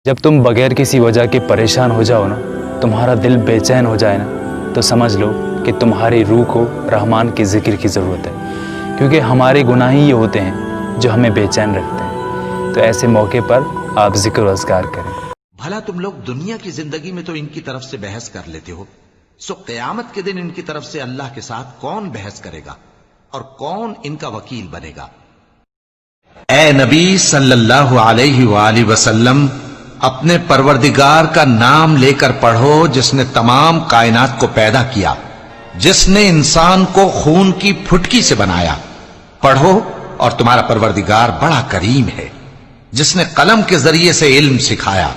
جب تم بغیر کسی وجہ کے پریشان ہو جاؤ نا، تمہارا دل بے چین ہو جائے نا، تو سمجھ لو کہ تمہاری روح کو رحمان کے ذکر کی ضرورت ہے، کیونکہ ہمارے گناہ ہی یہ ہوتے ہیں جو ہمیں بے چین رکھتے ہیں۔ تو ایسے موقع پر آپ ذکر و اذکار کریں۔ بھلا تم لوگ دنیا کی زندگی میں تو ان کی طرف سے بحث کر لیتے ہو، سو قیامت کے دن ان کی طرف سے اللہ کے ساتھ کون بحث کرے گا اور کون ان کا وکیل بنے گا؟ اے نبی صلی اللہ علیہ وآلہ وسلم، اپنے پروردگار کا نام لے کر پڑھو جس نے تمام کائنات کو پیدا کیا، جس نے انسان کو خون کی پھٹکی سے بنایا۔ پڑھو اور تمہارا پروردگار بڑا کریم ہے، جس نے قلم کے ذریعے سے علم سکھایا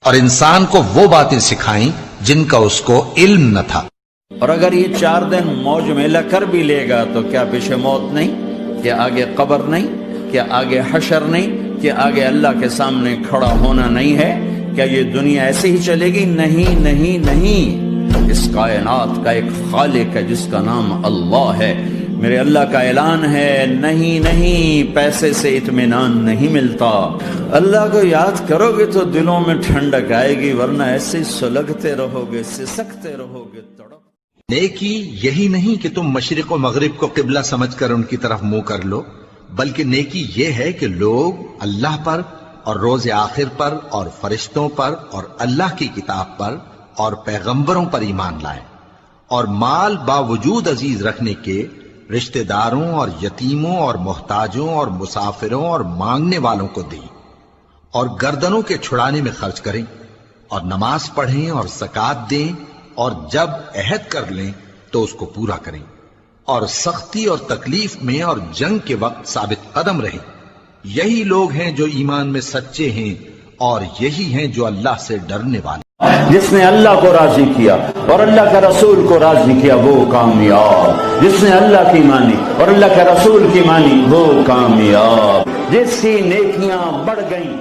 اور انسان کو وہ باتیں سکھائیں جن کا اس کو علم نہ تھا۔ اور اگر یہ 4 دن موج میلہ کر بھی لے گا تو کیا پیچھے موت نہیں؟ کیا آگے قبر نہیں؟ کیا آگے حشر نہیں؟ کیا آگے اللہ کے سامنے کھڑا ہونا نہیں ہے؟ کیا یہ دنیا ایسے ہی چلے گی؟ نہیں نہیں نہیں، اس کائنات کا ایک خالق ہے جس کا نام اللہ ہے۔ میرے اللہ کا اعلان ہے، نہیں نہیں، پیسے سے اطمینان نہیں ملتا۔ اللہ کو یاد کرو گے تو دلوں میں ٹھنڈک آئے گی، ورنہ ایسے ہی سلگتے رہو گے، سسکتے رہو گے، تڑپ۔ نیکی یہی نہیں کہ تم مشرق و مغرب کو قبلہ سمجھ کر ان کی طرف منہ کر لو، بلکہ نیکی یہ ہے کہ لوگ اللہ پر اور روز آخر پر اور فرشتوں پر اور اللہ کی کتاب پر اور پیغمبروں پر ایمان لائیں، اور مال باوجود عزیز رکھنے کے رشتہ داروں اور یتیموں اور محتاجوں اور مسافروں اور مانگنے والوں کو دیں، اور گردنوں کے چھڑانے میں خرچ کریں، اور نماز پڑھیں اور زکوٰۃ دیں، اور جب عہد کر لیں تو اس کو پورا کریں، اور سختی اور تکلیف میں اور جنگ کے وقت ثابت قدم رہیں۔ یہی لوگ ہیں جو ایمان میں سچے ہیں، اور یہی ہیں جو اللہ سے ڈرنے والے۔ جس نے اللہ کو راضی کیا اور اللہ کا رسول کو راضی کیا وہ کامیاب، جس نے اللہ کی مانی اور اللہ کا رسول کی مانی وہ کامیاب، جس کی نیکیاں بڑھ گئیں